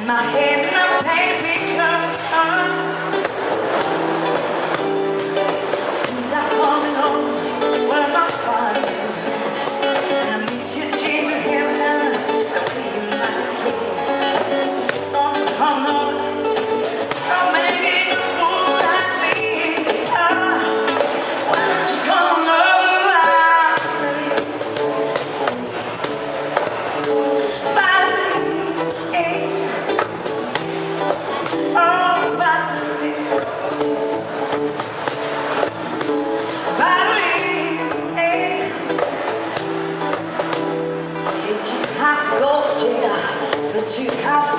my head and I paint a picture. Since I'm coming home, well, my father is. And I miss you, change your hair and the way you like to dress. Don't you come over, I'm making a fool out of me. Why don't you come over? Did you have to go to jail? But you have to